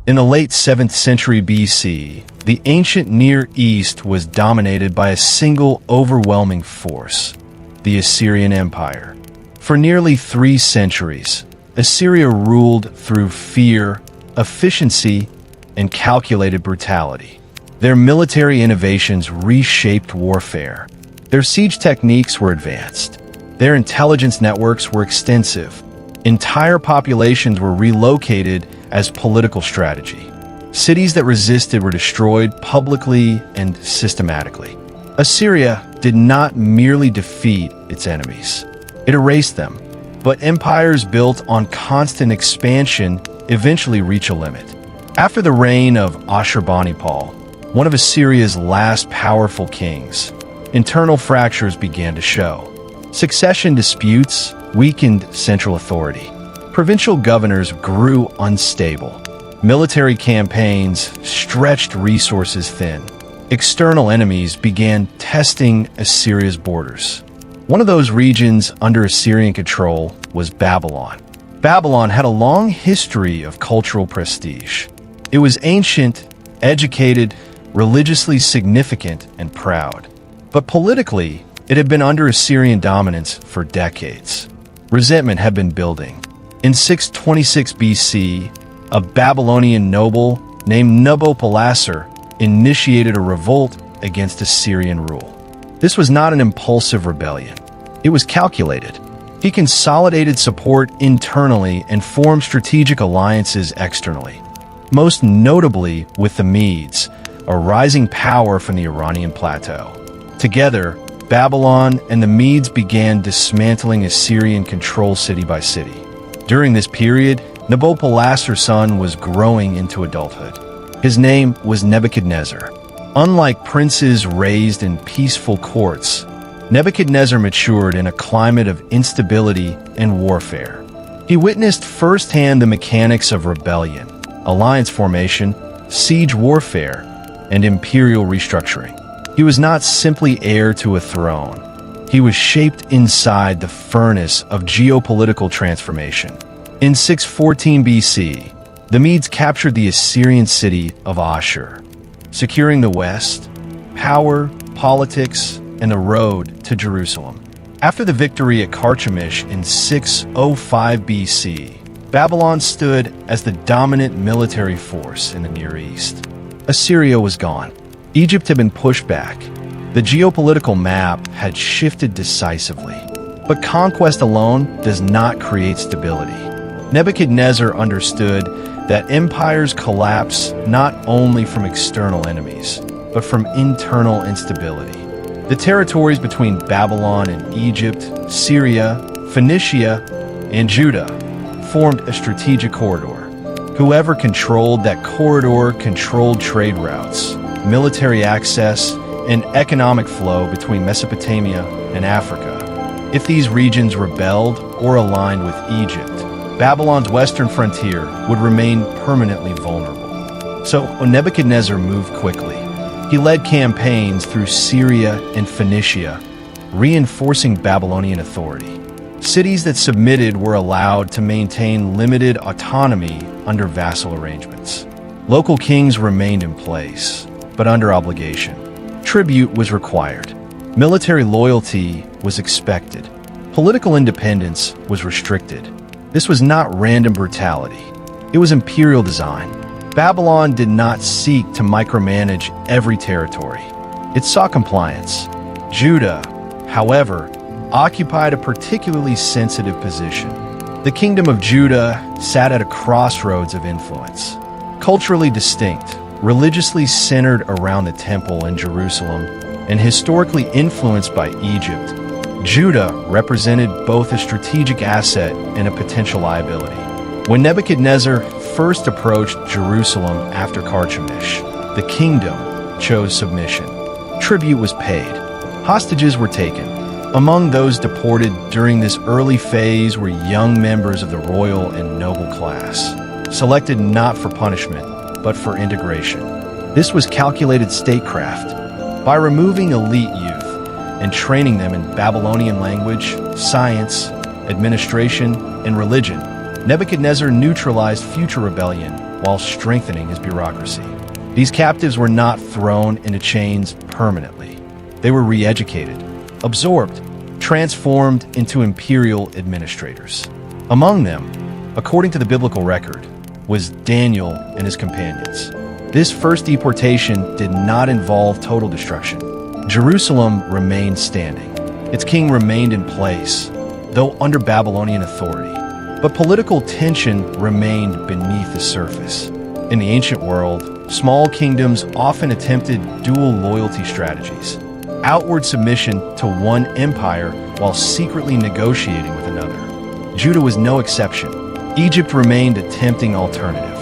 In the late 7th century BC, the ancient Near East was dominated by a single overwhelming force, the Assyrian Empire. For nearly 3 centuries, Assyria ruled through fear, efficiency, and calculated brutality. Their military innovations reshaped warfare. Their siege techniques were advanced. Their intelligence networks were extensive. Entire populations were relocated as political strategy. Cities that resisted were destroyed publicly and systematically. Assyria did not merely defeat its enemies. It erased them. But empires built on constant expansion eventually reach a limit. After the reign of Ashurbanipal, one of Assyria's last powerful kings, internal fractures began to show. Succession disputes weakened central authority. Provincial governors grew unstable. Military campaigns stretched resources thin. External enemies began testing Assyria's borders. One of those regions under Assyrian control was Babylon. Babylon had a long history of cultural prestige. It was ancient, educated, religiously significant, and proud. But politically, it had been under Assyrian dominance for decades. Resentment had been building. In 626 BC, a Babylonian noble named Nabopolassar initiated a revolt against Assyrian rule. This was not an impulsive rebellion. It was calculated. He consolidated support internally and formed strategic alliances externally, most notably with the Medes, a rising power from the Iranian plateau. Together, Babylon and the Medes began dismantling Assyrian control city by city. During this period, Nabopolassar's son was growing into adulthood. His name was Nebuchadnezzar. Unlike princes raised in peaceful courts, Nebuchadnezzar matured in a climate of instability and warfare. He witnessed firsthand the mechanics of rebellion, alliance formation, siege warfare, and imperial restructuring. He was not simply heir to a throne. He was shaped inside the furnace of geopolitical transformation. In 614 BC, the Medes captured the Assyrian city of Ashur, securing the west, power, politics, and the road to Jerusalem. After the victory at Carchemish in 605 BC, Babylon stood as the dominant military force in the Near East. Assyria was gone. Egypt had been pushed back. The geopolitical map had shifted decisively. But conquest alone does not create stability. Nebuchadnezzar understood that empires collapse not only from external enemies, but from internal instability. The territories between Babylon and Egypt, Syria, Phoenicia, and Judah formed a strategic corridor. Whoever controlled that corridor controlled trade routes, military access, and economic flow between Mesopotamia and Africa. If these regions rebelled or aligned with Egypt, Babylon's western frontier would remain permanently vulnerable. So Nebuchadnezzar moved quickly. He led campaigns through Syria and Phoenicia, reinforcing Babylonian authority. Cities that submitted were allowed to maintain limited autonomy under vassal arrangements. Local kings remained in place, but under obligation. Tribute was required. Military loyalty was expected. Political independence was restricted. This was not random brutality. It was imperial design. Babylon did not seek to micromanage every territory. It saw compliance. Judah, however, occupied a particularly sensitive position. The kingdom of Judah sat at a crossroads of influence. Culturally distinct, religiously centered around the temple in Jerusalem, and historically influenced by Egypt, Judah represented both a strategic asset and a potential liability. When Nebuchadnezzar first approached Jerusalem after Carchemish, the kingdom chose submission. Tribute was paid. Hostages were taken. Among those deported during this early phase were young members of the royal and noble class, selected not for punishment, but for integration. This was calculated statecraft. By removing elite youth and training them in Babylonian language, science, administration, and religion, Nebuchadnezzar neutralized future rebellion while strengthening his bureaucracy. These captives were not thrown into chains permanently. They were re-educated, absorbed, transformed into imperial administrators. Among them, according to the biblical record, was Daniel and his companions. This first deportation did not involve total destruction. Jerusalem remained standing. Its king remained in place, though under Babylonian authority. But political tension remained beneath the surface. In the ancient world, small kingdoms often attempted dual loyalty strategies. Outward submission to one empire while secretly negotiating with another. Judah was no exception. Egypt remained a tempting alternative.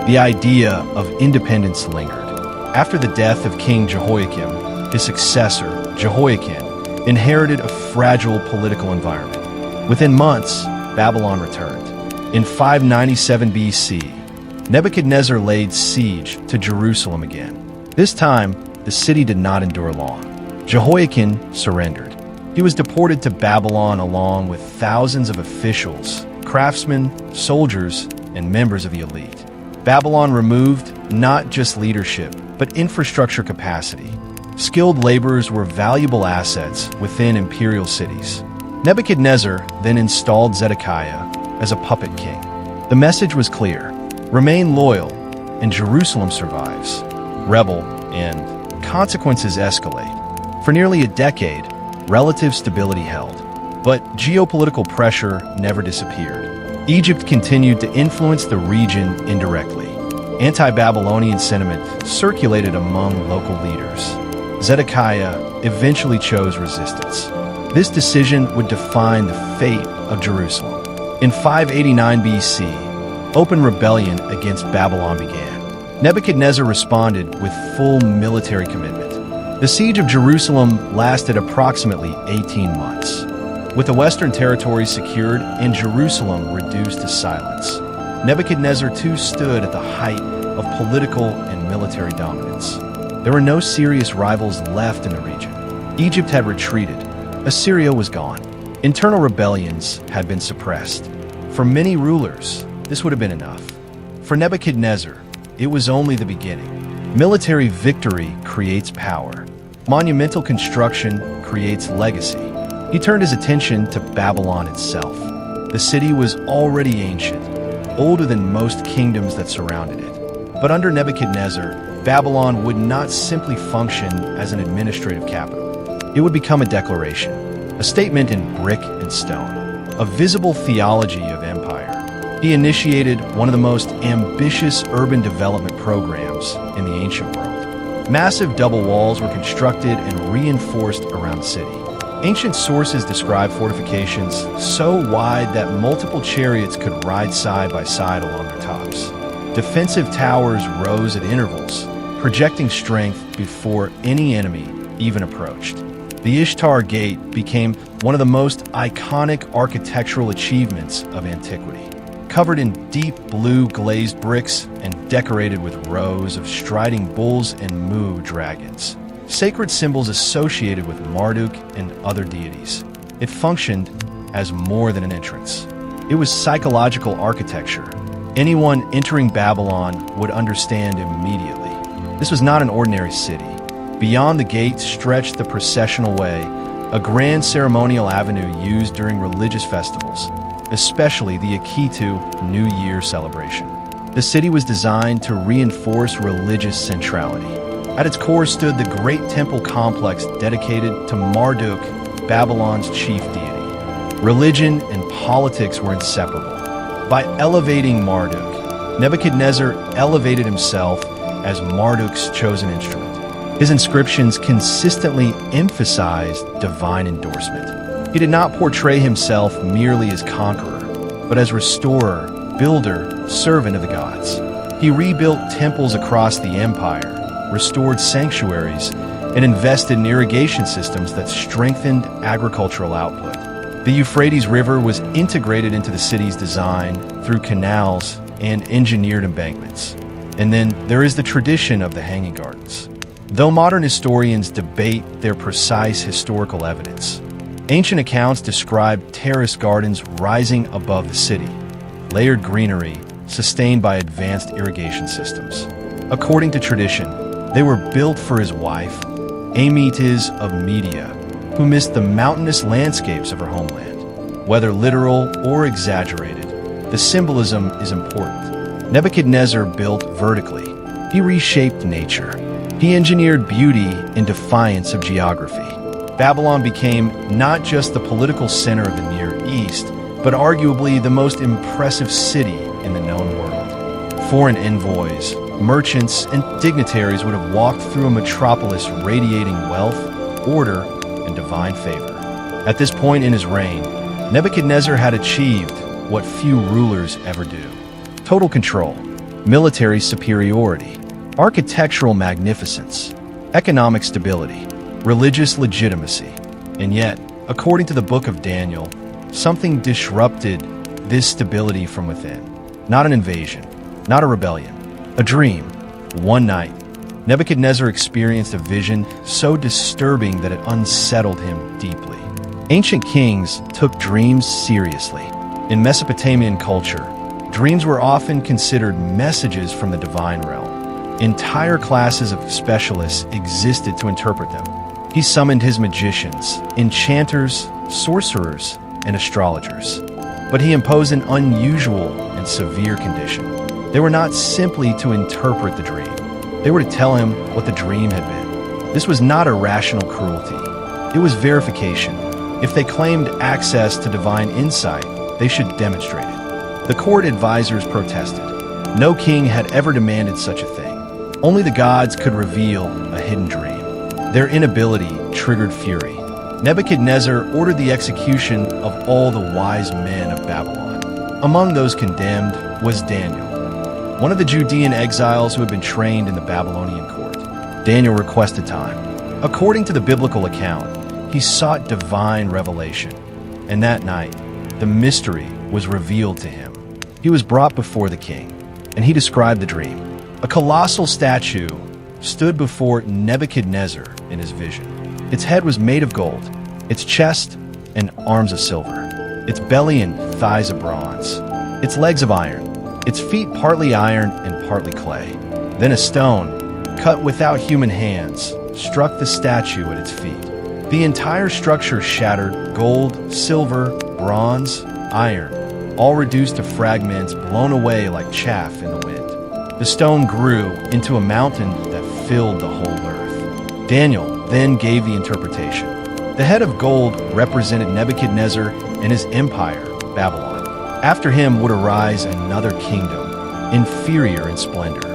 The idea of independence lingered. After the death of King Jehoiakim, his successor, Jehoiakim, inherited a fragile political environment. Within months, Babylon returned. In 597 BC, Nebuchadnezzar laid siege to Jerusalem again. This time, the city did not endure long. Jehoiakim surrendered. He was deported to Babylon along with thousands of officials, craftsmen, soldiers, and members of the elite. Babylon removed not just leadership, but infrastructure capacity. Skilled laborers were valuable assets within imperial cities. Nebuchadnezzar then installed Zedekiah as a puppet king. The message was clear: remain loyal, and Jerusalem survives. Rebel, and consequences escalate. For nearly a decade, relative stability held. But geopolitical pressure never disappeared. Egypt continued to influence the region indirectly. Anti-Babylonian sentiment circulated among local leaders. Zedekiah eventually chose resistance. This decision would define the fate of Jerusalem. In 589 BC, open rebellion against Babylon began. Nebuchadnezzar responded with full military commitment. The siege of Jerusalem lasted approximately 18 months. With the Western territories secured and Jerusalem reduced to silence, Nebuchadnezzar II stood at the height of political and military dominance. There were no serious rivals left in the region. Egypt had retreated. Assyria was gone. Internal rebellions had been suppressed. For many rulers, this would have been enough. For Nebuchadnezzar, it was only the beginning. Military victory creates power. Monumental construction creates legacy. He turned his attention to Babylon itself. The city was already ancient, older than most kingdoms that surrounded it. But under Nebuchadnezzar, Babylon would not simply function as an administrative capital. It would become a declaration, a statement in brick and stone, a visible theology of empire. He initiated one of the most ambitious urban development programs in the ancient world. Massive double walls were constructed and reinforced around the city. Ancient sources describe fortifications so wide that multiple chariots could ride side by side along their tops. Defensive towers rose at intervals, projecting strength before any enemy even approached. The Ishtar Gate became one of the most iconic architectural achievements of antiquity. Covered in deep blue glazed bricks and decorated with rows of striding bulls and moo dragons, sacred symbols associated with Marduk and other deities. It functioned as more than an entrance. It was psychological architecture. Anyone entering Babylon would understand immediately. This was not an ordinary city. Beyond the gate stretched the processional way, a grand ceremonial avenue used during religious festivals, especially the Akitu New Year celebration. The city was designed to reinforce religious centrality. At its core stood the great temple complex dedicated to Marduk, Babylon's chief deity. Religion and politics were inseparable. By elevating Marduk, Nebuchadnezzar elevated himself as Marduk's chosen instrument. His inscriptions consistently emphasized divine endorsement. He did not portray himself merely as conqueror, but as restorer, builder, servant of the gods. He rebuilt temples across the empire, restored sanctuaries, and invested in irrigation systems that strengthened agricultural output. The Euphrates River was integrated into the city's design through canals and engineered embankments. And then there is the tradition of the Hanging Gardens. Though modern historians debate their precise historical evidence, ancient accounts describe terrace gardens rising above the city, layered greenery, sustained by advanced irrigation systems. According to tradition, they were built for his wife, Amytis of Media, who missed the mountainous landscapes of her homeland. Whether literal or exaggerated, the symbolism is important. Nebuchadnezzar built vertically. He reshaped nature. He engineered beauty in defiance of geography. Babylon became not just the political center of the Near East, but arguably the most impressive city in the known world. Foreign envoys, merchants, and dignitaries would have walked through a metropolis radiating wealth, order, and divine favor. At this point in his reign, Nebuchadnezzar had achieved what few rulers ever do: total control, military superiority, architectural magnificence, economic stability, religious legitimacy. And yet, according to the book of Daniel, something disrupted this stability from within. Not an invasion, not a rebellion, a dream. One night, Nebuchadnezzar experienced a vision so disturbing that it unsettled him deeply. Ancient kings took dreams seriously. In Mesopotamian culture, dreams were often considered messages from the divine realm. Entire classes of specialists existed to interpret them. He summoned his magicians, enchanters, sorcerers, and astrologers. But he imposed an unusual and severe condition. They were not simply to interpret the dream. They were to tell him what the dream had been. This was not irrational cruelty. It was verification. If they claimed access to divine insight, they should demonstrate it. The court advisors protested. No king had ever demanded such a thing. Only the gods could reveal a hidden dream. Their inability triggered fury. Nebuchadnezzar ordered the execution of all the wise men of Babylon. Among those condemned was Daniel, one of the Judean exiles who had been trained in the Babylonian court. Daniel requested time. According to the biblical account, he sought divine revelation, and that night, the mystery was revealed to him. He was brought before the king, and he described the dream. A colossal statue stood before Nebuchadnezzar in his vision. Its head was made of gold, its chest and arms of silver, its belly and thighs of bronze, its legs of iron, its feet partly iron and partly clay. Then a stone, cut without human hands, struck the statue at its feet. The entire structure shattered: gold, silver, bronze, iron, all reduced to fragments blown away like chaff in the wind. The stone grew into a mountain that filled the whole earth. Daniel then gave the interpretation. The head of gold represented Nebuchadnezzar and his empire, Babylon. After him would arise another kingdom, inferior in splendor,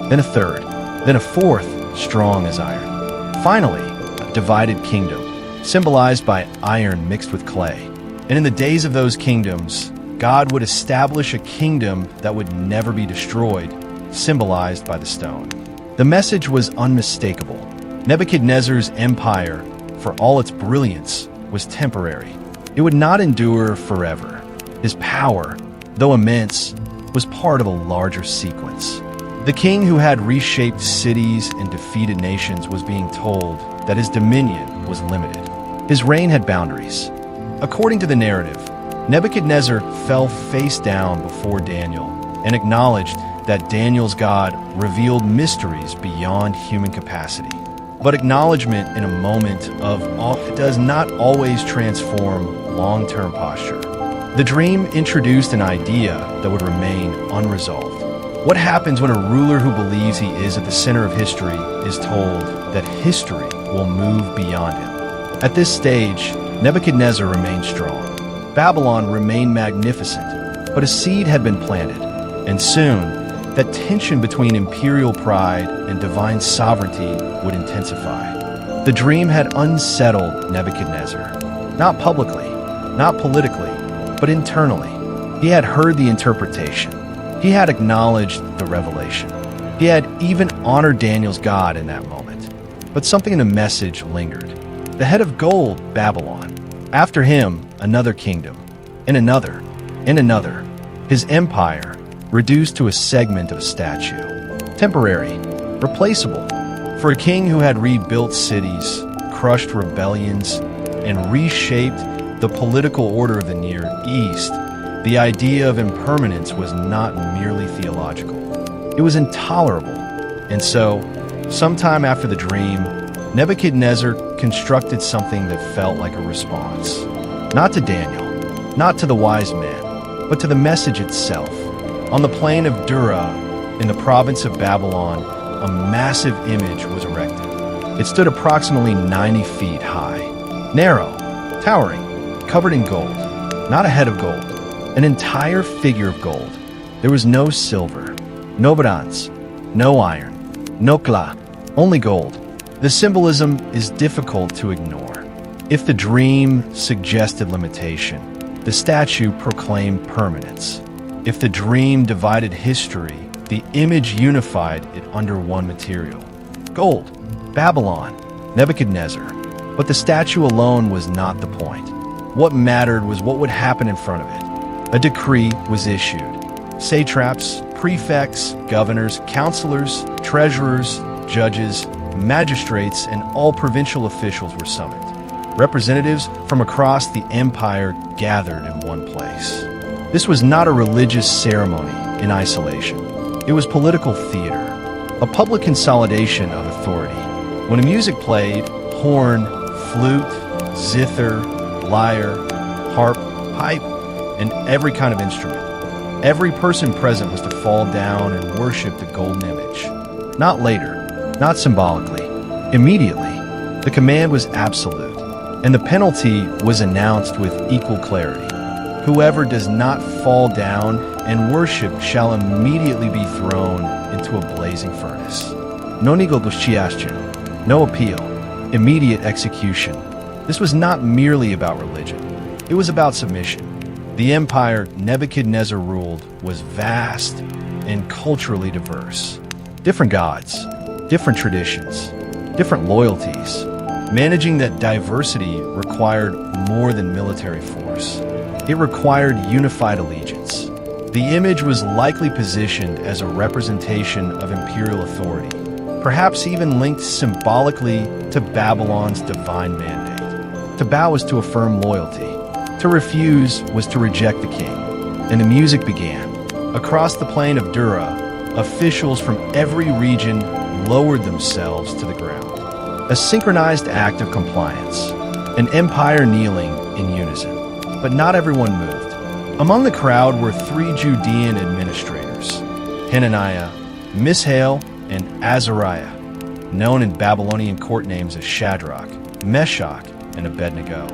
then a third, then a fourth, strong as iron. Finally, a divided kingdom, symbolized by iron mixed with clay. And in the days of those kingdoms, God would establish a kingdom that would never be destroyed, symbolized by the stone. The message was unmistakable. Nebuchadnezzar's empire, for all its brilliance, was temporary. It would not endure forever. His power, though immense, was part of a larger sequence. The king who had reshaped cities and defeated nations was being told that his dominion was limited. His reign had boundaries. According to the narrative, Nebuchadnezzar fell face down before Daniel and acknowledged that Daniel's God revealed mysteries beyond human capacity. But acknowledgement in a moment of awe does not always transform long-term posture. The dream introduced an idea that would remain unresolved. What happens when a ruler who believes he is at the center of history is told that history will move beyond him? At this stage, Nebuchadnezzar remained strong. Babylon remained magnificent, but a seed had been planted, and soon, that tension between imperial pride and divine sovereignty would intensify. The dream had unsettled Nebuchadnezzar, not publicly, not politically, but internally. He had heard the interpretation. He had acknowledged the revelation. He had even honored Daniel's God in that moment. But something in the message lingered. The head of gold, Babylon. After him, another kingdom, and another, and another. His empire, reduced to a segment of a statue. Temporary, replaceable. For a king who had rebuilt cities, crushed rebellions, and reshaped the political order of the Near East, The idea of impermanence was not merely theological. It was intolerable. And so, sometime after the dream, Nebuchadnezzar constructed something that felt like a response. Not to Daniel, not to the wise men, but to the message itself. On the plain of Dura, in the province of Babylon, a massive image was erected. It stood approximately 90 feet high, narrow, towering, covered in gold, not a head of gold, an entire figure of gold. There was no silver, no bronze, no iron, no clay, only gold. The symbolism is difficult to ignore. If the dream suggested limitation, the statue proclaimed permanence. If the dream divided history, the image unified it under one material. Gold, Babylon, Nebuchadnezzar. But the statue alone was not the point. What mattered was what would happen in front of it. A decree was issued. Satraps, prefects, governors, counselors, treasurers, judges, magistrates, and all provincial officials were summoned. Representatives from across the empire gathered in one place. This was not a religious ceremony in isolation. It was political theater, a public consolidation of authority. When the music played, horn, flute, zither, lyre, harp, pipe, and every kind of instrument, every person present was to fall down and worship the golden image. Not later, not symbolically, immediately. The command was absolute, and the penalty was announced with equal clarity. Whoever does not fall down and worship shall immediately be thrown into a blazing furnace. No negotiation, no appeal, immediate execution. This was not merely about religion. It was about submission. The empire Nebuchadnezzar ruled was vast and culturally diverse. Different gods, different traditions, different loyalties. Managing that diversity required more than military force. It required unified allegiance. The image was likely positioned as a representation of imperial authority, perhaps even linked symbolically to Babylon's divine mandate. To bow was to affirm loyalty. To refuse was to reject the king. And the music began. Across the plain of Dura, officials from every region lowered themselves to the ground. A synchronized act of compliance, an empire kneeling in unison. But not everyone moved. Among the crowd were 3 Judean administrators, Hananiah, Mishael, and Azariah, known in Babylonian court names as Shadrach, Meshach, and Abednego.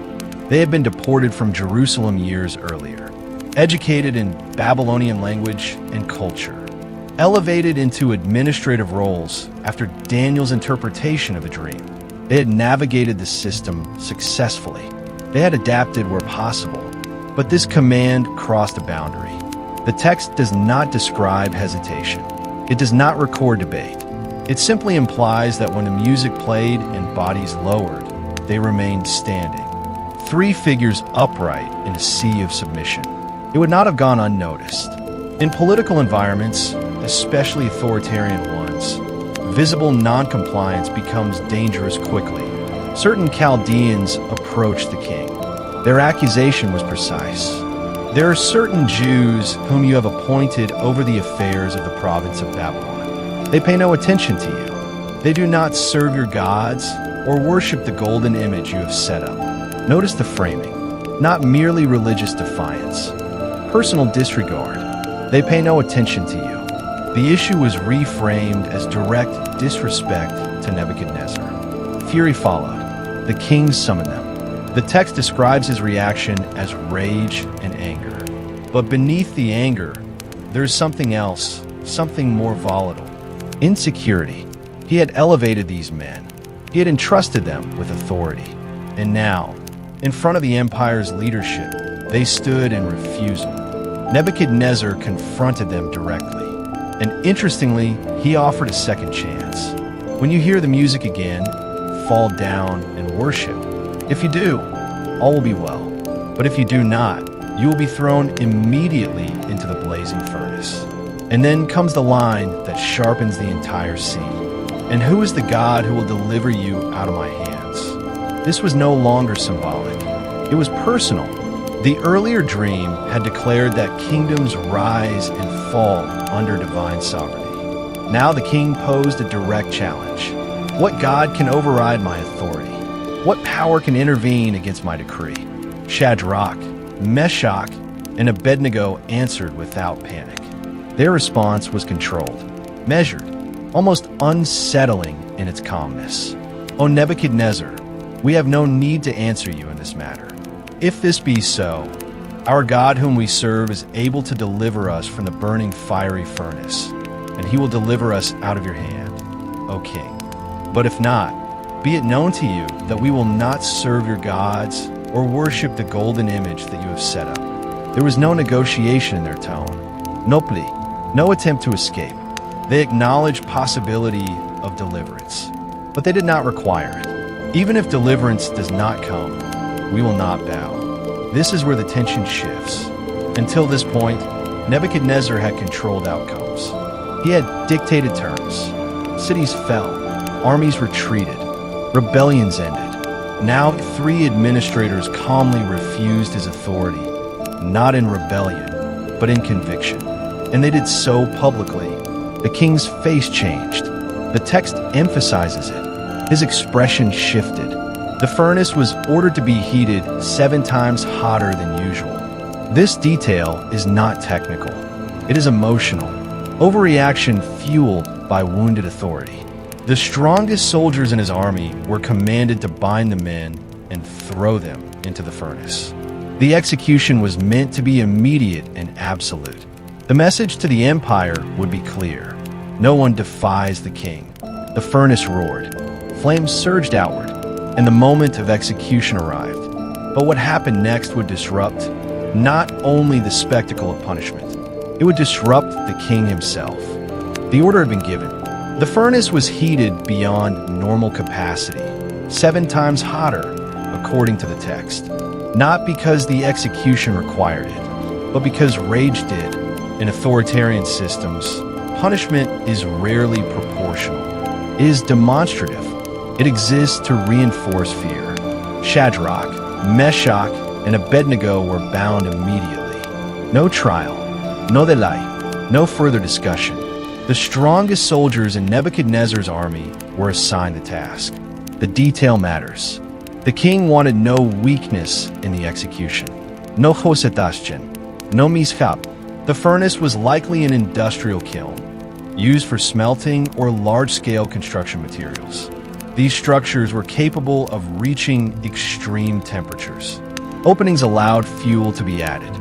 They had been deported from Jerusalem years earlier, educated in Babylonian language and culture, elevated into administrative roles after Daniel's interpretation of a dream. They had navigated the system successfully. They had adapted where possible, but this command crossed a boundary. The text does not describe hesitation. It does not record debate. It simply implies that when the music played and bodies lowered, they remained standing. 3 figures upright in a sea of submission. It would not have gone unnoticed. In political environments, especially authoritarian ones, visible noncompliance becomes dangerous quickly. Certain Chaldeans approached the king. Their accusation was precise. There are certain Jews whom you have appointed over the affairs of the province of Babylon. They pay no attention to you. They do not serve your gods or worship the golden image you have set up. Notice the framing, not merely religious defiance, personal disregard. They pay no attention to you. The issue was reframed as direct disrespect to Nebuchadnezzar. Fury followed. The king summoned them. The text describes his reaction as rage and anger. But beneath the anger, there's something else, something more volatile. Insecurity. He had elevated these men. He had entrusted them with authority. And now, in front of the empire's leadership, they stood in refusal. Nebuchadnezzar confronted them directly. And interestingly, he offered a second chance. When you hear the music again, fall down and worship. If you do, all will be well. But if you do not, you will be thrown immediately into the blazing furnace. And then comes the line that sharpens the entire scene. And who is the God who will deliver you out of my hands? This was no longer symbolic. It was personal. The earlier dream had declared that kingdoms rise and fall under divine sovereignty. Now the king posed a direct challenge. What god can override my authority? What power can intervene against my decree? Shadrach, Meshach, and Abednego answered without panic. Their response was controlled, measured, almost unsettling in its calmness. O Nebuchadnezzar, we have no need to answer you in this matter. If this be so, our God whom we serve is able to deliver us from the burning fiery furnace, and he will deliver us out of your hand, O king. But if not, be it known to you that we will not serve your gods or worship the golden image that you have set up. There was no negotiation in their tone, no plea, no attempt to escape. They acknowledged possibility of deliverance, but they did not require it. Even if deliverance does not come, we will not bow. This is where the tension shifts. Until this point, Nebuchadnezzar had controlled outcomes. He had dictated terms. Cities fell, armies retreated, rebellions ended. Now 3 administrators calmly refused his authority, not in rebellion, but in conviction. And they did so publicly. The king's face changed. The text emphasizes it. His expression shifted. The furnace was ordered to be heated 7 times hotter than usual. This detail is not technical. It is emotional. Overreaction fueled by wounded authority. The strongest soldiers in his army were commanded to bind the men and throw them into the furnace. The execution was meant to be immediate and absolute. The message to the empire would be clear. No one defies the king. The furnace roared. Flames surged outward, and the moment of execution arrived. But what happened next would disrupt not only the spectacle of punishment, it would disrupt the king himself. The order had been given. The furnace was heated beyond normal capacity, 7 times hotter, according to the text. Not because the execution required it, but because rage did. In authoritarian systems, punishment is rarely proportional. It is demonstrative. It exists to reinforce fear. Shadrach, Meshach, and Abednego were bound immediately. No trial, no delay, no further discussion. The strongest soldiers in Nebuchadnezzar's army were assigned the task. The detail matters. The king wanted no weakness in the execution. No hosetashchen, no mishap. The furnace was likely an industrial kiln, used for smelting or large-scale construction materials. These structures were capable of reaching extreme temperatures. Openings allowed fuel to be added.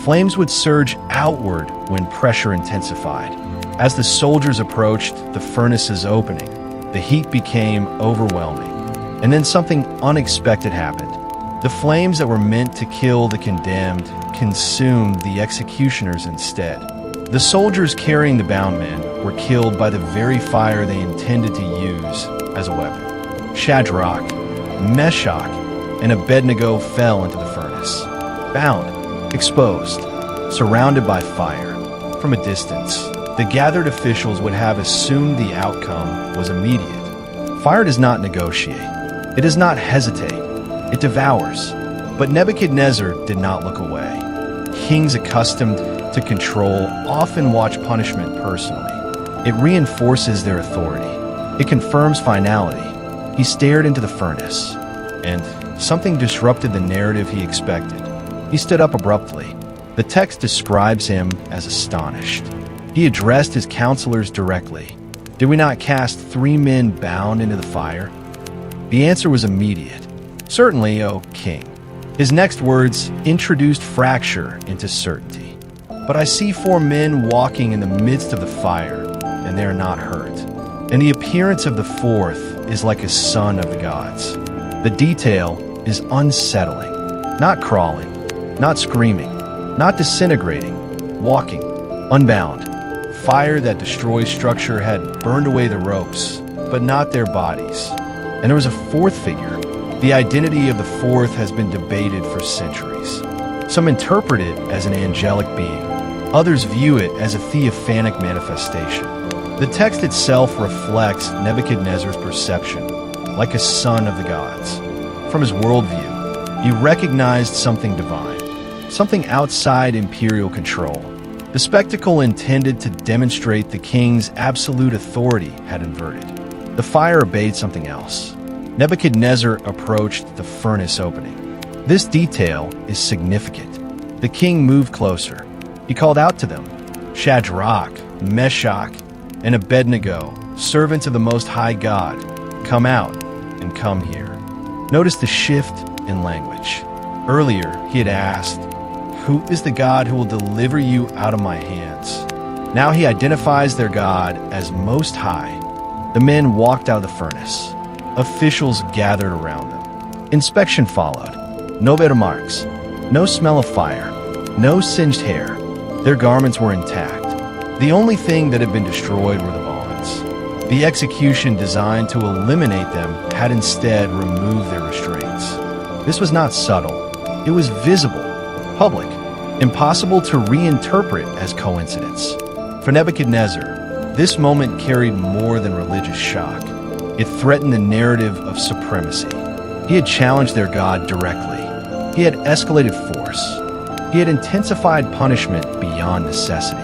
Flames would surge outward when pressure intensified. As the soldiers approached the furnace's opening, the heat became overwhelming. And then something unexpected happened. The flames that were meant to kill the condemned consumed the executioners instead. The soldiers carrying the bound men were killed by the very fire they intended to use as a weapon. Shadrach, Meshach, and Abednego fell into the furnace, bound, exposed, surrounded by fire. From a distance, the gathered officials would have assumed the outcome was immediate. Fire does not negotiate. It does not hesitate. It devours. But Nebuchadnezzar did not look away. Kings accustomed to control often watch punishment personally. It reinforces their authority. It confirms finality. He stared into the furnace, and something disrupted the narrative he expected. He stood up abruptly. The text describes him as astonished. He addressed his counselors directly. Did we not cast 3 men bound into the fire? The answer was immediate. Certainly, O king. His next words introduced fracture into certainty. But I see 4 men walking in the midst of the fire, and they are not hurt. And the appearance of the 4th is like a son of the gods. The detail is unsettling. Not crawling, not screaming, not disintegrating, walking, unbound. Fire that destroys structure had burned away the ropes, but not their bodies. And there was a 4th figure. The identity of the 4th has been debated for centuries. Some interpret it as an angelic being. Others view it as a theophanic manifestation. The text itself reflects Nebuchadnezzar's perception, like a son of the gods. From his worldview, he recognized something divine. something outside imperial control. The spectacle intended to demonstrate the king's absolute authority had inverted. The fire obeyed something else. Nebuchadnezzar approached the furnace opening. This detail is significant. The king moved closer. He called out to them, "Shadrach, Meshach, and Abednego, servants of the Most High God, come out and come here." Notice the shift in language. Earlier, he had asked, "Who is the God who will deliver you out of my hands?" Now he identifies their God as Most High. The men walked out of the furnace. Officials gathered around them. Inspection followed. No bed marks, no smell of fire, no singed hair. Their garments were intact. The only thing that had been destroyed were the bonds. The execution designed to eliminate them had instead removed their restraints. This was not subtle. It was visible, public, impossible to reinterpret as coincidence. For Nebuchadnezzar, this moment carried more than religious shock. It threatened the narrative of supremacy. He had challenged their God directly. He had escalated force. He had intensified punishment beyond necessity.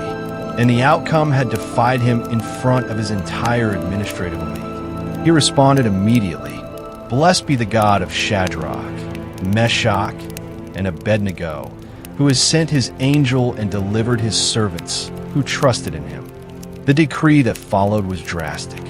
And the outcome had defied him in front of his entire administrative elite. He responded immediately, "Blessed be the God of Shadrach, Meshach, and Abednego, who has sent his angel and delivered his servants who trusted in him." The decree that followed was drastic.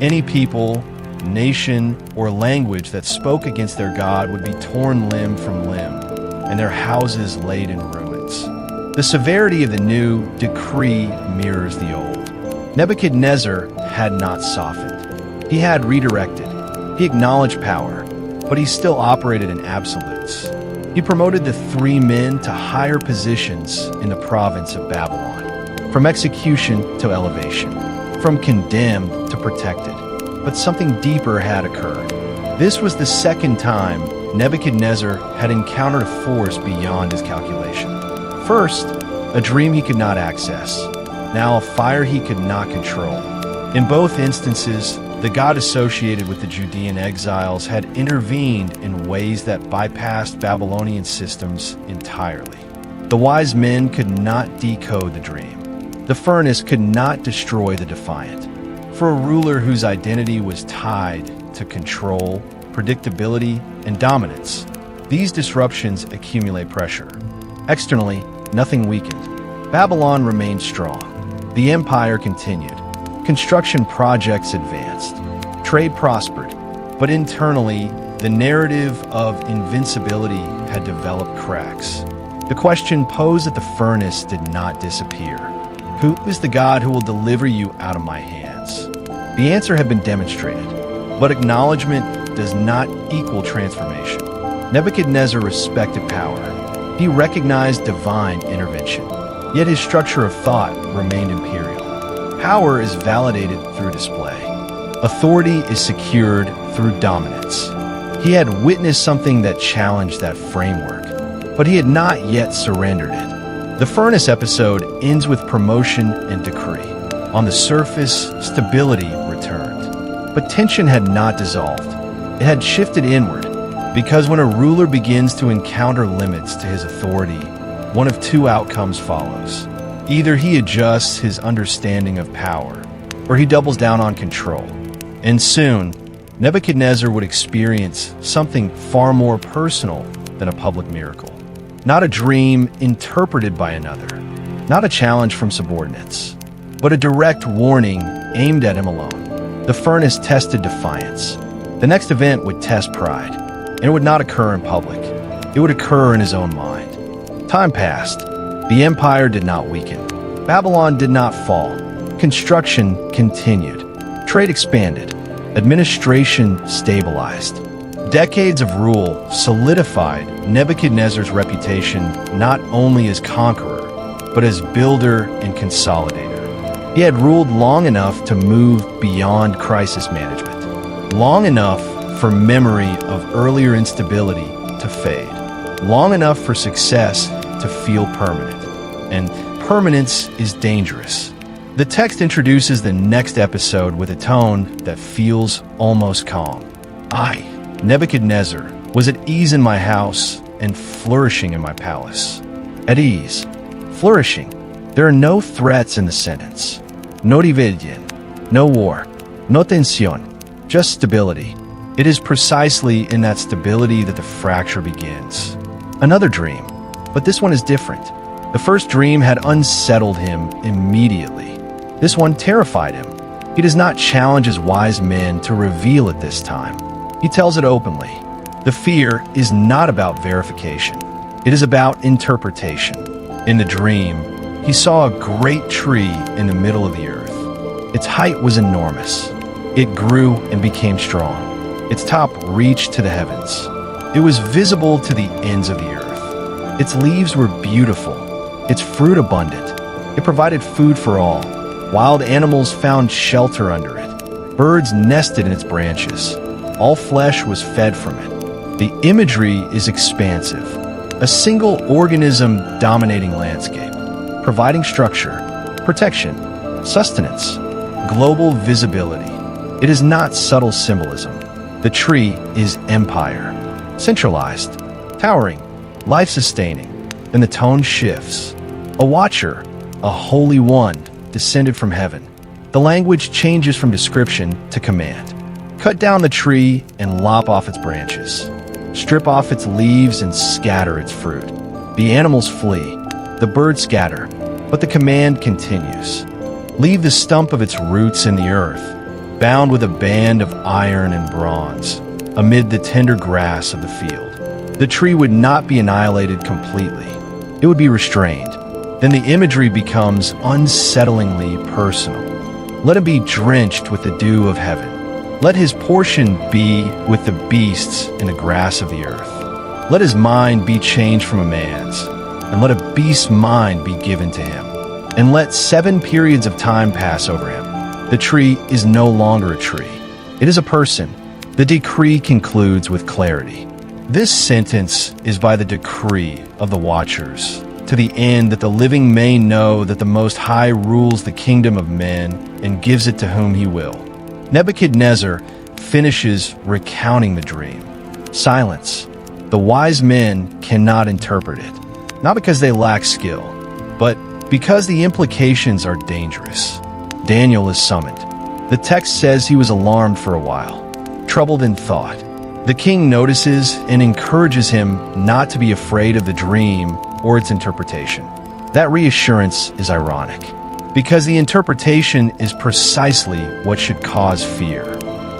Any people, nation, or language that spoke against their God would be torn limb from limb, and their houses laid in ruins. The severity of the new decree mirrors the old. Nebuchadnezzar had not softened. He had redirected. He acknowledged power, but he still operated in absolutes. He promoted the three men to higher positions in the province of Babylon, from execution to elevation, from condemned to protected. But something deeper had occurred. This was the second time Nebuchadnezzar had encountered a force beyond his calculation. First, a dream he could not access. Now, a fire he could not control. In both instances, the God associated with the Judean exiles had intervened in ways that bypassed Babylonian systems entirely. The wise men could not decode the dream. The furnace could not destroy the defiant. For a ruler whose identity was tied to control, predictability, and dominance, these disruptions accumulate pressure. Externally, nothing weakened. Babylon remained strong. The empire continued. Construction projects advanced. Trade prospered. But internally, the narrative of invincibility had developed cracks. The question posed at the furnace did not disappear. Who is the God who will deliver you out of my hands? The answer had been demonstrated, but acknowledgement does not equal transformation. Nebuchadnezzar respected power. He recognized divine intervention, yet his structure of thought remained imperial. Power is validated through display. Authority is secured through dominance. He had witnessed something that challenged that framework, but he had not yet surrendered it. The furnace episode ends with promotion and decree. On the surface, stability returned. But tension had not dissolved. It had shifted inward, because when a ruler begins to encounter limits to his authority, one of two outcomes follows. Either he adjusts his understanding of power, or he doubles down on control. And soon, Nebuchadnezzar would experience something far more personal than a public miracle. Not a dream interpreted by another, not a challenge from subordinates, but a direct warning aimed at him alone. The furnace tested defiance. The next event would test pride, and it would not occur in public. It would occur in his own mind. Time passed. The empire did not weaken. Babylon did not fall. Construction continued. Trade expanded. Administration stabilized. Decades of rule solidified Nebuchadnezzar's reputation not only as conqueror, but as builder and consolidator. He had ruled long enough to move beyond crisis management, long enough for memory of earlier instability to fade, long enough for success to feel permanent. And permanence is dangerous. The text introduces the next episode with a tone that feels almost calm. I, Nebuchadnezzar, was at ease in my house and flourishing in my palace. at ease, flourishing. There are no threats in the sentence. No division, no war, no tensión, just stability. It is precisely in that stability that the fracture begins. Another dream, but this one is different. The first dream had unsettled him immediately. This one terrified him. He does not challenge his wise men to reveal it this time. He tells it openly. The fear is not about verification. It is about interpretation. In the dream, he saw a great tree in the middle of the earth. Its height was enormous. It grew and became strong. Its top reached to the heavens. It was visible to the ends of the earth. Its leaves were beautiful. Its fruit abundant. It provided food for all. Wild animals found shelter under it. Birds nested in its branches. All flesh was fed from it. The imagery is expansive. A single organism dominating landscape, providing structure, protection, sustenance, global visibility. It is not subtle symbolism. The tree is empire, centralized, towering, life-sustaining. Then the tone shifts. A watcher, a holy one, descended from heaven. The language changes from description to command. Cut down the tree and lop off its branches. Strip off its leaves and scatter its fruit. The animals flee, the birds scatter, but the command continues. Leave the stump of its roots in the earth, bound with a band of iron and bronze, amid the tender grass of the field. The tree would not be annihilated completely. It would be restrained. Then the imagery becomes unsettlingly personal. Let him be drenched with the dew of heaven. Let his portion be with the beasts in the grass of the earth. Let his mind be changed from a man's, and let a beast's mind be given to him. And let 7 periods of time pass over him. The tree is no longer a tree. It is a person. The decree concludes with clarity. This sentence is by the decree of the watchers, to the end that the living may know that the Most High rules the kingdom of men and gives it to whom he will. Nebuchadnezzar finishes recounting the dream. Silence. The wise men cannot interpret it, not because they lack skill, but because the implications are dangerous. Daniel is summoned. The text says he was alarmed for a while, troubled in thought. The king notices and encourages him not to be afraid of the dream or its interpretation. That reassurance is ironic, because the interpretation is precisely what should cause fear.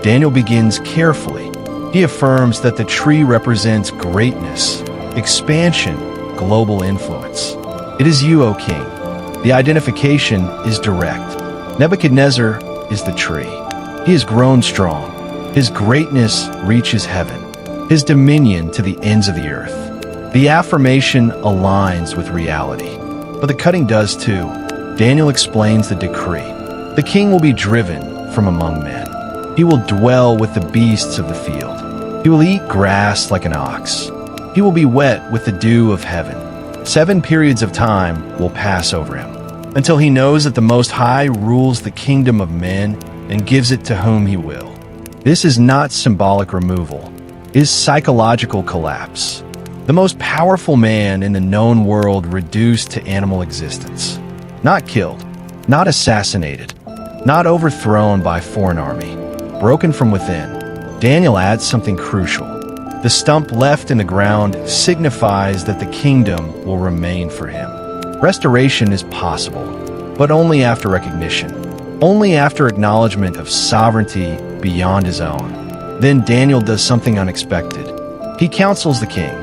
Daniel begins carefully. He affirms that the tree represents greatness, expansion, global influence. It is you, O king. The identification is direct. Nebuchadnezzar is the tree. He has grown strong. His greatness reaches heaven, his dominion to the ends of the earth. The affirmation aligns with reality, but the cutting does too. Daniel explains the decree. The king will be driven from among men. He will dwell with the beasts of the field. He will eat grass like an ox. He will be wet with the dew of heaven. 7 periods of time will pass over him, until he knows that the Most High rules the kingdom of men and gives it to whom he will. This is not symbolic removal. It is psychological collapse. The most powerful man in the known world reduced to animal existence. Not killed, not assassinated, not overthrown by a foreign army. Broken from within. Daniel adds something crucial. The stump left in the ground signifies that the kingdom will remain for him. Restoration is possible, but only after recognition. Only after acknowledgement of sovereignty beyond his own. Then Daniel does something unexpected. He counsels the king,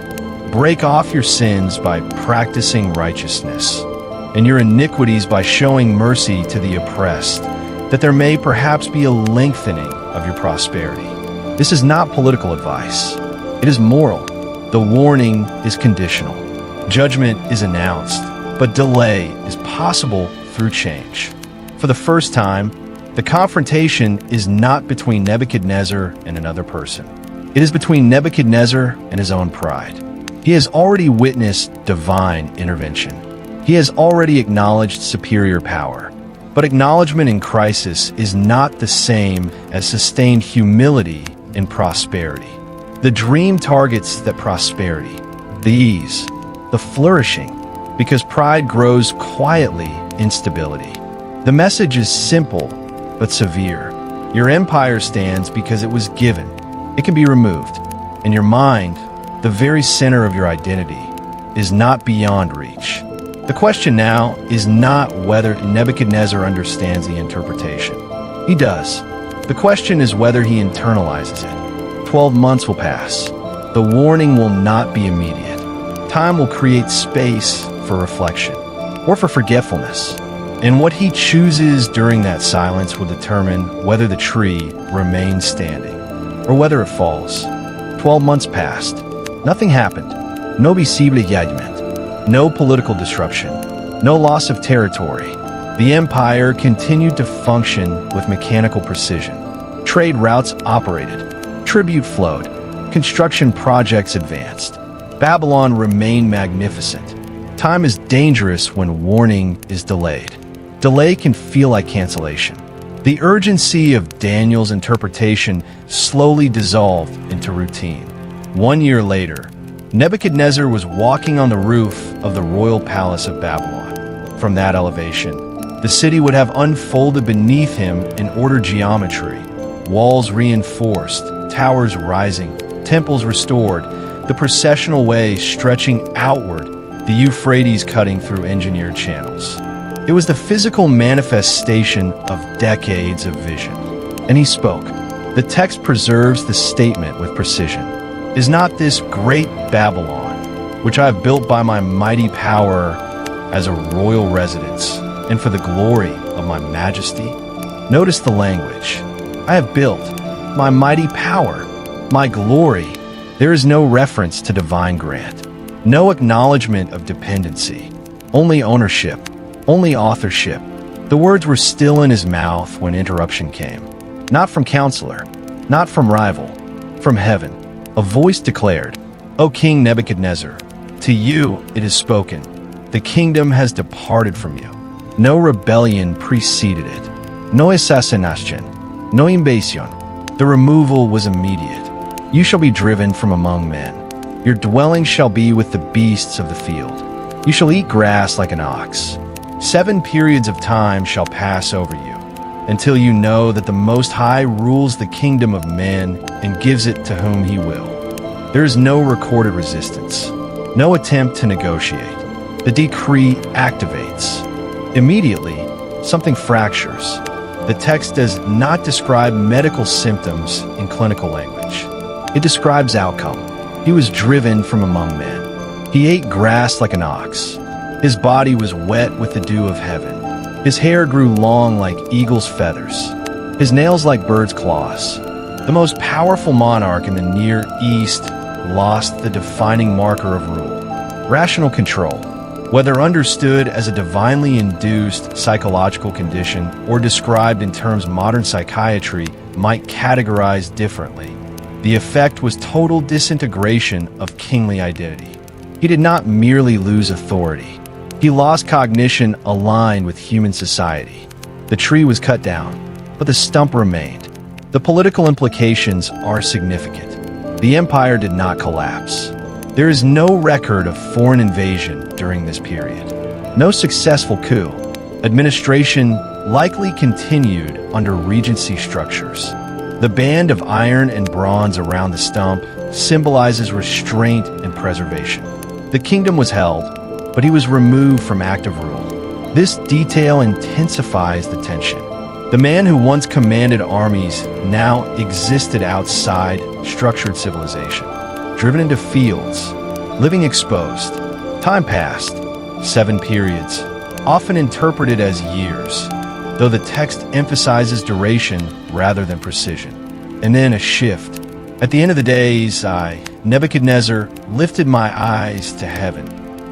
break off your sins by practicing righteousness, and your iniquities by showing mercy to the oppressed, that there may perhaps be a lengthening of your prosperity. This is not political advice. It is moral. The warning is conditional. Judgment is announced, but delay is possible through change. For the first time, the confrontation is not between Nebuchadnezzar and another person. It is between Nebuchadnezzar and his own pride. He has already witnessed divine intervention. He has already acknowledged superior power. But acknowledgement in crisis is not the same as sustained humility in prosperity. The dream targets that prosperity, the ease, the flourishing, because pride grows quietly in stability. The message is simple but severe. Your empire stands because it was given. It can be removed. And your mind, the very center of your identity, is not beyond reach. The question now is not whether Nebuchadnezzar understands the interpretation. He does. The question is whether he internalizes it. 12 months will pass. The warning will not be immediate. Time will create space for reflection or for forgetfulness. And what he chooses during that silence will determine whether the tree remains standing or whether it falls. 12 months passed. Nothing happened. No visible judgment. No political disruption. No loss of territory. The empire continued to function with mechanical precision. Trade routes operated. Tribute flowed. Construction projects advanced. Babylon remained magnificent. Time is dangerous when warning is delayed. Delay can feel like cancellation. The urgency of Daniel's interpretation slowly dissolved into routine. 1 year later, Nebuchadnezzar was walking on the roof of the royal palace of Babylon. From that elevation, the city would have unfolded beneath him in ordered geometry, walls reinforced, towers rising, temples restored, the processional way stretching outward, the Euphrates cutting through engineered channels. It was the physical manifestation of decades of vision. And he spoke. The text preserves the statement with precision. Is not this great Babylon, which I have built by my mighty power as a royal residence, and for the glory of my majesty? Notice the language. I have built my mighty power, my glory. There is no reference to divine grant, no acknowledgement of dependency, only ownership, only authorship. The words were still in his mouth when interruption came. Not from counselor, not from rival, from heaven. A voice declared, O King Nebuchadnezzar, to you it is spoken. The kingdom has departed from you. No rebellion preceded it. No assassination, no invasion. The removal was immediate. You shall be driven from among men. Your dwelling shall be with the beasts of the field. You shall eat grass like an ox. 7 periods of time shall pass over you, until you know that the Most High rules the kingdom of men and gives it to whom he will. There is no recorded resistance, no attempt to negotiate. The decree activates. Immediately, something fractures. The text does not describe medical symptoms in clinical language. It describes outcome. He was driven from among men. He ate grass like an ox. His body was wet with the dew of heaven. His hair grew long like eagle's feathers. His nails like bird's claws. The most powerful monarch in the Near East lost the defining marker of rule. Rational control, whether understood as a divinely induced psychological condition or described in terms modern psychiatry might categorize differently. The effect was total disintegration of kingly identity. He did not merely lose authority. He lost cognition aligned with human society. The tree was cut down, but the stump remained. The political implications are significant. The empire did not collapse. There is no record of foreign invasion during this period. No successful coup. Administration likely continued under regency structures. The band of iron and bronze around the stump symbolizes restraint and preservation. The kingdom was held, but he was removed from active rule. This detail intensifies the tension. The man who once commanded armies now existed outside structured civilization, driven into fields, living exposed. Time passed, 7 periods, often interpreted as years, though the text emphasizes duration rather than precision. And then a shift. At the end of the days, I, Nebuchadnezzar, lifted my eyes to heaven.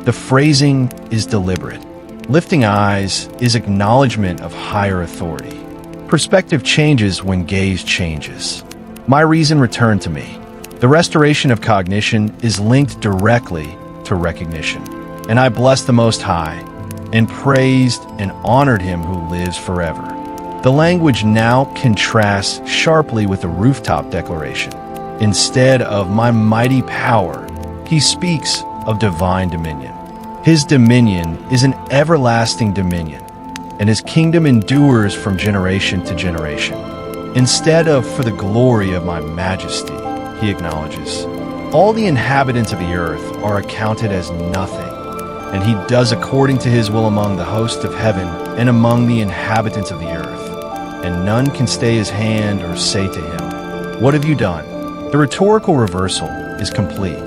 The phrasing is deliberate. Lifting eyes is acknowledgement of higher authority. Perspective changes when gaze changes. My reason returned to me. The restoration of cognition is linked directly to recognition. And I blessed the Most High, and praised and honored him who lives forever. The language now contrasts sharply with the rooftop declaration. Instead of my mighty power, he speaks of divine dominion. His dominion is an everlasting dominion, and his kingdom endures from generation to generation. Instead of for the glory of my majesty, he acknowledges, all the inhabitants of the earth are accounted as nothing, and he does according to his will among the hosts of heaven and among the inhabitants of the earth. And none can stay his hand or say to him, what have you done? The rhetorical reversal is complete.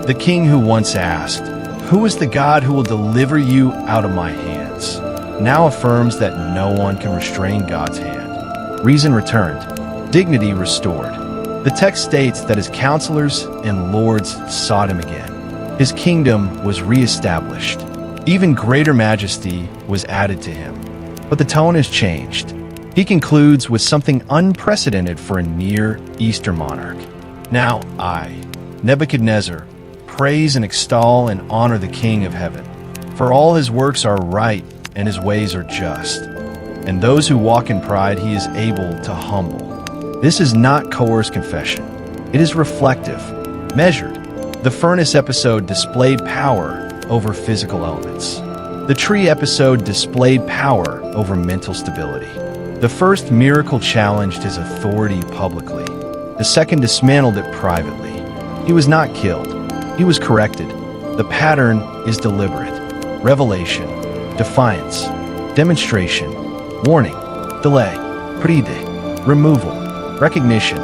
The king who once asked, who is the God who will deliver you out of my hands, now affirms that no one can restrain God's hand. Reason returned, dignity restored. The text states that his counselors and lords sought him again. His kingdom was reestablished. Even greater majesty was added to him. But the tone has changed. He concludes with something unprecedented for a Near Eastern monarch. Now I, Nebuchadnezzar, praise and extol and honor the King of heaven. For all his works are right and his ways are just. And those who walk in pride he is able to humble. This is not coerced confession. It is reflective, measured. The furnace episode displayed power over physical elements. The tree episode displayed power over mental stability. The first miracle challenged his authority publicly. The second dismantled it privately. He was not killed. He was corrected. The pattern is deliberate. Revelation, defiance, demonstration, warning, delay, pride, removal, recognition,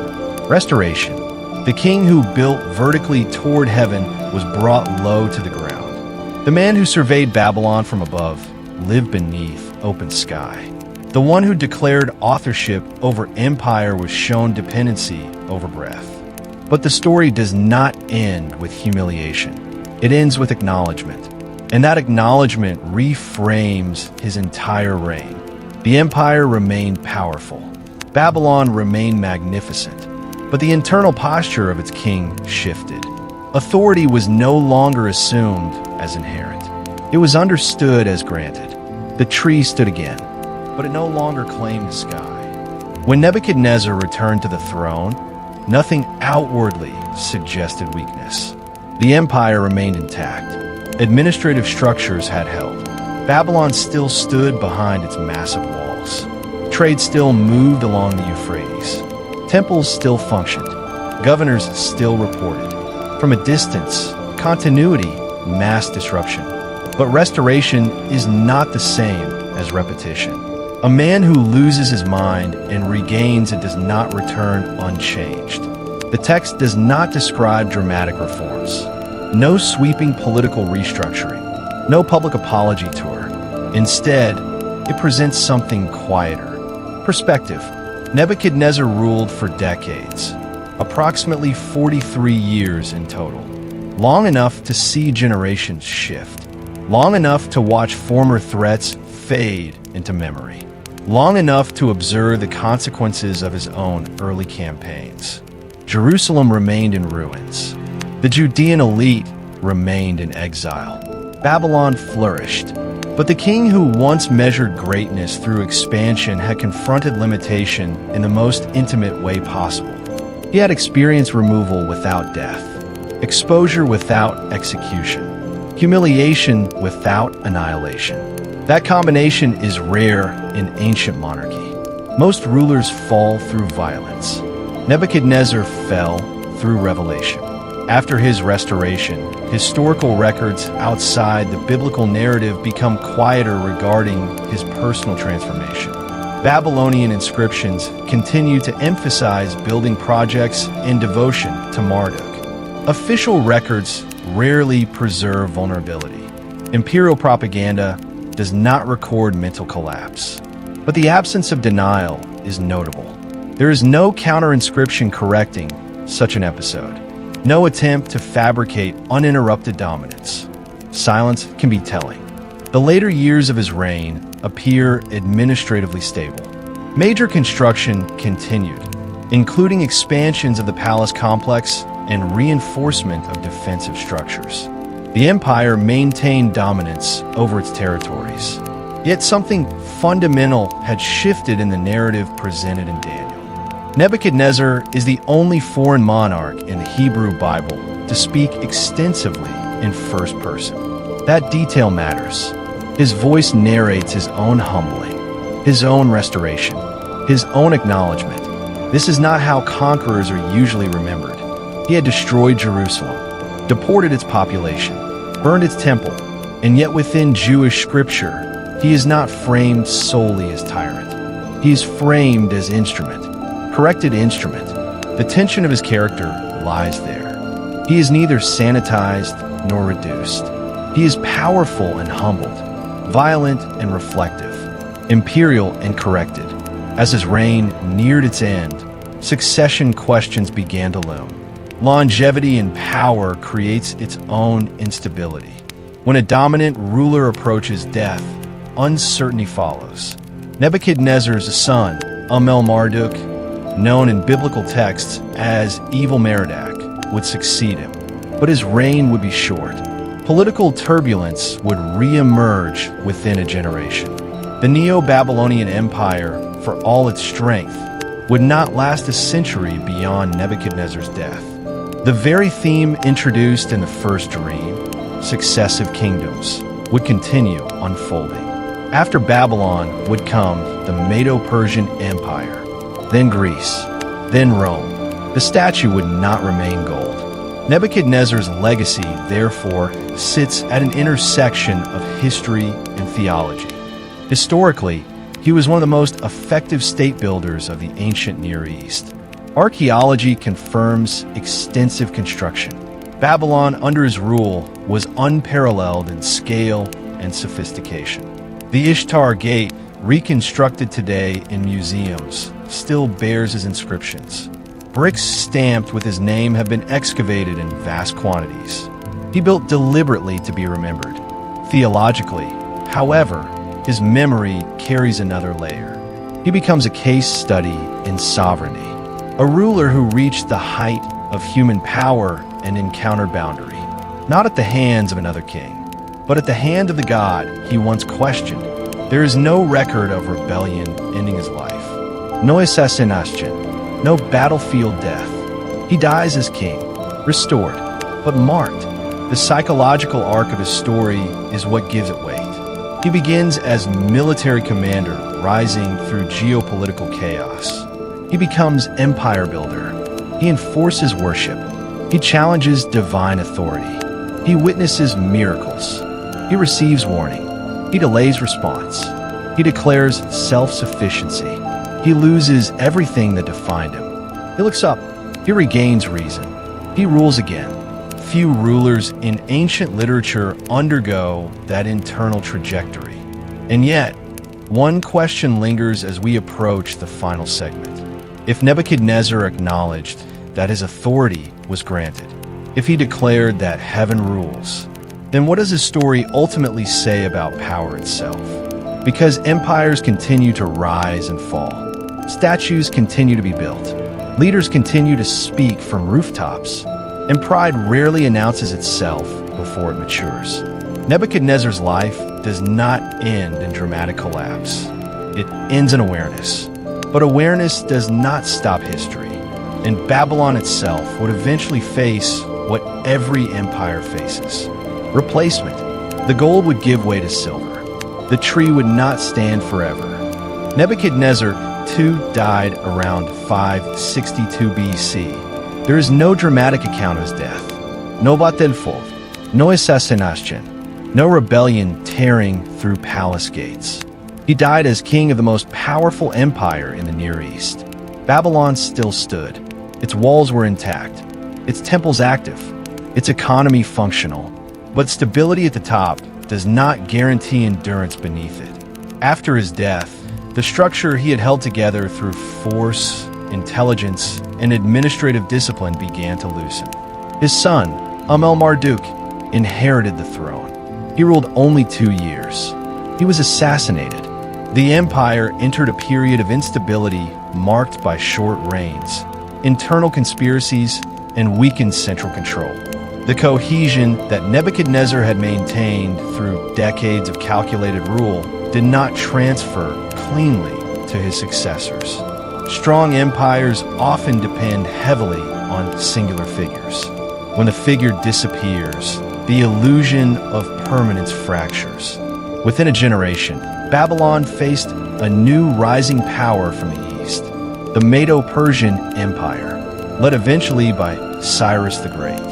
restoration. The king who built vertically toward heaven was brought low to the ground. The man who surveyed Babylon from above lived beneath open sky. The one who declared authorship over empire was shown dependency over breath. But the story does not end with humiliation. It ends with acknowledgement. And that acknowledgement reframes his entire reign. The empire remained powerful. Babylon remained magnificent, but the internal posture of its king shifted. Authority was no longer assumed as inherent. It was understood as granted. The tree stood again, but it no longer claimed the sky. When Nebuchadnezzar returned to the throne, nothing outwardly suggested weakness. The empire remained intact. Administrative structures had held. Babylon still stood behind its massive walls. Trade still moved along the Euphrates. Temples still functioned. Governors still reported. From a distance, continuity, mass disruption. But restoration is not the same as repetition. A man who loses his mind and regains it does not return unchanged. The text does not describe dramatic reforms. No sweeping political restructuring. No public apology tour. Instead, it presents something quieter. Perspective. Nebuchadnezzar ruled for decades, approximately 43 years in total. Long enough to see generations shift. Long enough to watch former threats fade into memory. Long enough to observe the consequences of his own early campaigns. Jerusalem remained in ruins. The Judean elite remained in exile. Babylon flourished. But the king who once measured greatness through expansion had confronted limitation in the most intimate way possible. He had experienced removal without death, exposure without execution, humiliation without annihilation. That combination is rare in ancient monarchy. Most rulers fall through violence. Nebuchadnezzar fell through revelation. After his restoration, historical records outside the biblical narrative become quieter regarding his personal transformation. Babylonian inscriptions continue to emphasize building projects and devotion to Marduk. Official records rarely preserve vulnerability. Imperial propaganda does not record mental collapse. But the absence of denial is notable. There is no counter-inscription correcting such an episode. No attempt to fabricate uninterrupted dominance. Silence can be telling. The later years of his reign appear administratively stable. Major construction continued, including expansions of the palace complex and reinforcement of defensive structures. The empire maintained dominance over its territories. Yet something fundamental had shifted in the narrative presented in Daniel. Nebuchadnezzar is the only foreign monarch in the Hebrew Bible to speak extensively in first person. That detail matters. His voice narrates his own humbling, his own restoration, his own acknowledgement. This is not how conquerors are usually remembered. He had destroyed Jerusalem, deported its population, burned its temple, and yet within Jewish scripture, he is not framed solely as tyrant. He is framed as instrument, corrected instrument. The tension of his character lies there. He is neither sanitized nor reduced. He is powerful and humbled, violent and reflective, imperial and corrected. As his reign neared its end, succession questions began to loom. Longevity in power creates its own instability. When a dominant ruler approaches death, uncertainty follows. Nebuchadnezzar's son, Marduk, known in biblical texts as Evil Merodach, would succeed him, but his reign would be short. Political turbulence would re-emerge within a generation. The Neo-Babylonian Empire, for all its strength, would not last a century beyond Nebuchadnezzar's death. The very theme introduced in the first dream, successive kingdoms, would continue unfolding. After Babylon would come the Medo-Persian Empire, then Greece, then Rome. The statue would not remain gold. Nebuchadnezzar's legacy, therefore, sits at an intersection of history and theology. Historically, he was one of the most effective state builders of the ancient Near East. Archaeology confirms extensive construction. Babylon, under his rule, was unparalleled in scale and sophistication. The Ishtar Gate, reconstructed today in museums, still bears his inscriptions. Bricks stamped with his name have been excavated in vast quantities. He built deliberately to be remembered. Theologically, however, his memory carries another layer. He becomes a case study in sovereignty, a ruler who reached the height of human power and encountered boundary, not at the hands of another king, but at the hand of the God he once questioned. There is no record of rebellion ending his life. No assassination, no battlefield death. He dies as king, restored, but marked. The psychological arc of his story is what gives it weight. He begins as military commander, rising through geopolitical chaos. He becomes empire builder. He enforces worship. He challenges divine authority. He witnesses miracles. He receives warning. He delays response. He declares self-sufficiency. He loses everything that defined him. He looks up. He regains reason. He rules again. Few rulers in ancient literature undergo that internal trajectory. And yet, one question lingers as we approach the final segment. If Nebuchadnezzar acknowledged that his authority was granted, if he declared that heaven rules, then what does his story ultimately say about power itself? Because empires continue to rise and fall, statues continue to be built, leaders continue to speak from rooftops, and pride rarely announces itself before it matures. Nebuchadnezzar's life does not end in dramatic collapse. It ends in awareness. But awareness does not stop history, and Babylon itself would eventually face what every empire faces: replacement. The gold would give way to silver. The tree would not stand forever. Nebuchadnezzar II died around 562 BC. There is no dramatic account of his death. No battlefield, no assassination, no rebellion tearing through palace gates. He died as king of the most powerful empire in the Near East. Babylon still stood. Its walls were intact, its temples active, its economy functional. But stability at the top does not guarantee endurance beneath it. After his death, the structure he had held together through force, intelligence, and administrative discipline began to loosen. His son, Marduk, inherited the throne. He ruled only 2 years. He was assassinated. The empire entered a period of instability marked by short reigns, internal conspiracies, and weakened central control. The cohesion that Nebuchadnezzar had maintained through decades of calculated rule did not transfer cleanly to his successors. Strong empires often depend heavily on singular figures. When the figure disappears, the illusion of permanence fractures. Within a generation, Babylon faced a new rising power from the east, the Medo-Persian Empire, led eventually by Cyrus the Great.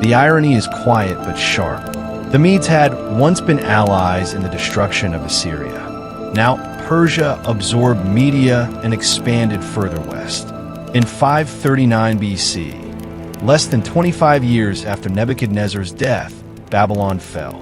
The irony is quiet but sharp. The Medes had once been allies in the destruction of Assyria. Now, Persia absorbed Media and expanded further west. In 539 BC, less than 25 years after Nebuchadnezzar's death, Babylon fell.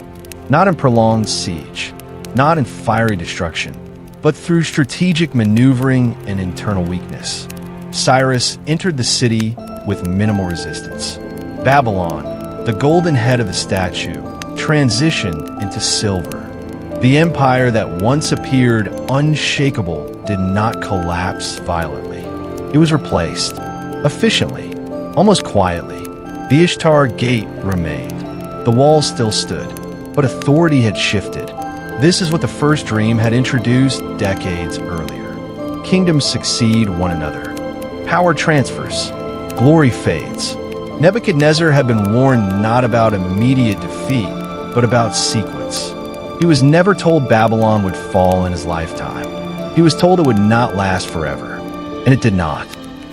Not in prolonged siege, not in fiery destruction, but through strategic maneuvering and internal weakness. Cyrus entered the city with minimal resistance. Babylon, the golden head of the statue, transitioned into silver. The empire that once appeared unshakable did not collapse violently. It was replaced, efficiently, almost quietly. The Ishtar Gate remained. The walls still stood, but authority had shifted. This is what the first dream had introduced decades earlier. Kingdoms succeed one another. Power transfers. Glory fades. Nebuchadnezzar had been warned not about immediate defeat, but about sequence. He was never told Babylon would fall in his lifetime. He was told it would not last forever, and it did not.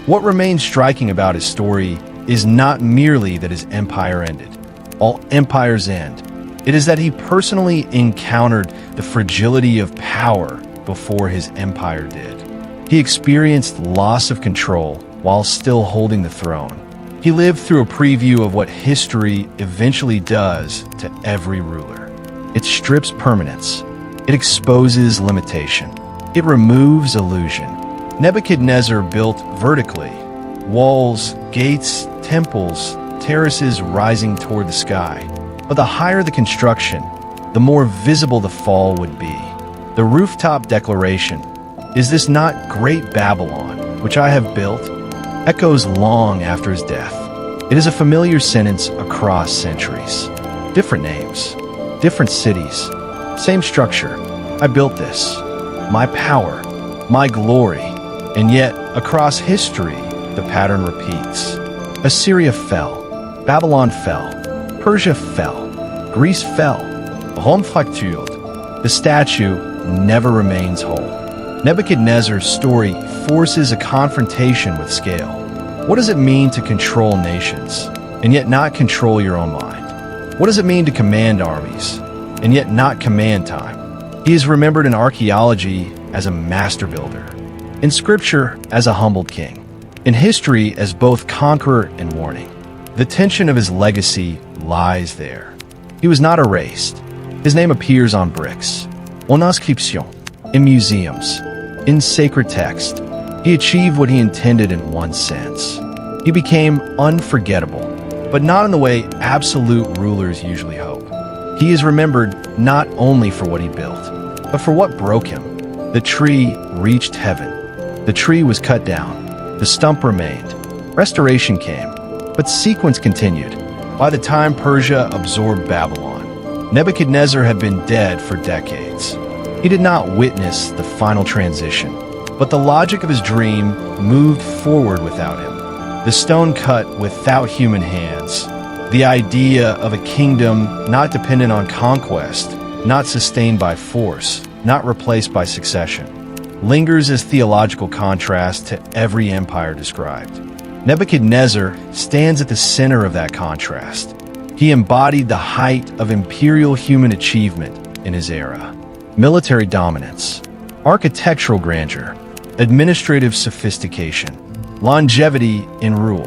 What remains striking about his story is not merely that his empire ended. All empires end. It is that he personally encountered the fragility of power before his empire did. He experienced loss of control while still holding the throne. He lived through a preview of what history eventually does to every ruler. It strips permanence. It exposes limitation. It removes illusion. Nebuchadnezzar built vertically. Walls, gates, temples, terraces rising toward the sky. But the higher the construction, the more visible the fall would be. The rooftop declaration, "Is this not great Babylon, which I have built?" echoes long after his death. It is a familiar sentence across centuries. Different names, different cities, same structure. I built this. My power, my glory. And yet, across history, the pattern repeats. Assyria fell. Babylon fell. Persia fell. Greece fell. Rome fractured. The statue never remains whole. Nebuchadnezzar's story forces a confrontation with scale. What does it mean to control nations, and yet not control your own mind? What does it mean to command armies, and yet not command time? He is remembered in archaeology as a master builder, in scripture as a humbled king, in history as both conqueror and warning. The tension of his legacy lies there. He was not erased. His name appears on bricks, en inscription, in museums, in sacred text. He achieved what he intended in one sense. He became unforgettable, but not in the way absolute rulers usually hope. He is remembered not only for what he built, but for what broke him. The tree reached heaven. The tree was cut down. The stump remained. Restoration came, but sequence continued. By the time Persia absorbed Babylon, Nebuchadnezzar had been dead for decades. He did not witness the final transition, but the logic of his dream moved forward without him. The stone cut without human hands. The idea of a kingdom not dependent on conquest, not sustained by force, not replaced by succession, lingers as theological contrast to every empire described. Nebuchadnezzar stands at the center of that contrast. He embodied the height of imperial human achievement in his era. Military dominance, architectural grandeur, administrative sophistication, longevity in rule.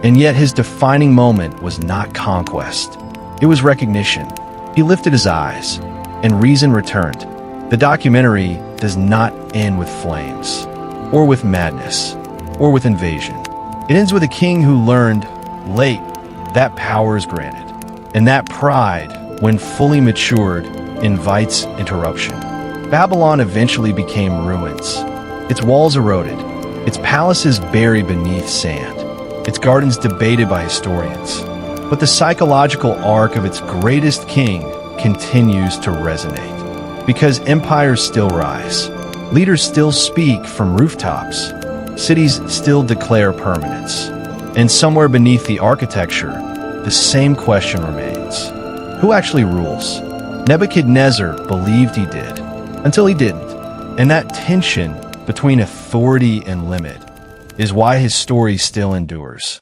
And yet his defining moment was not conquest. It was recognition. He lifted his eyes, and reason returned. The documentary does not end with flames, or with madness, or with invasion. It ends with a king who learned, late, that power is granted. And that pride, when fully matured, invites interruption. Babylon eventually became ruins. Its walls eroded, its palaces buried beneath sand, its gardens debated by historians. But the psychological arc of its greatest king continues to resonate. Because empires still rise, leaders still speak from rooftops, cities still declare permanence. And somewhere beneath the architecture, the same question remains. Who actually rules? Nebuchadnezzar believed he did, until he didn't. And that tension between authority and limit is why his story still endures.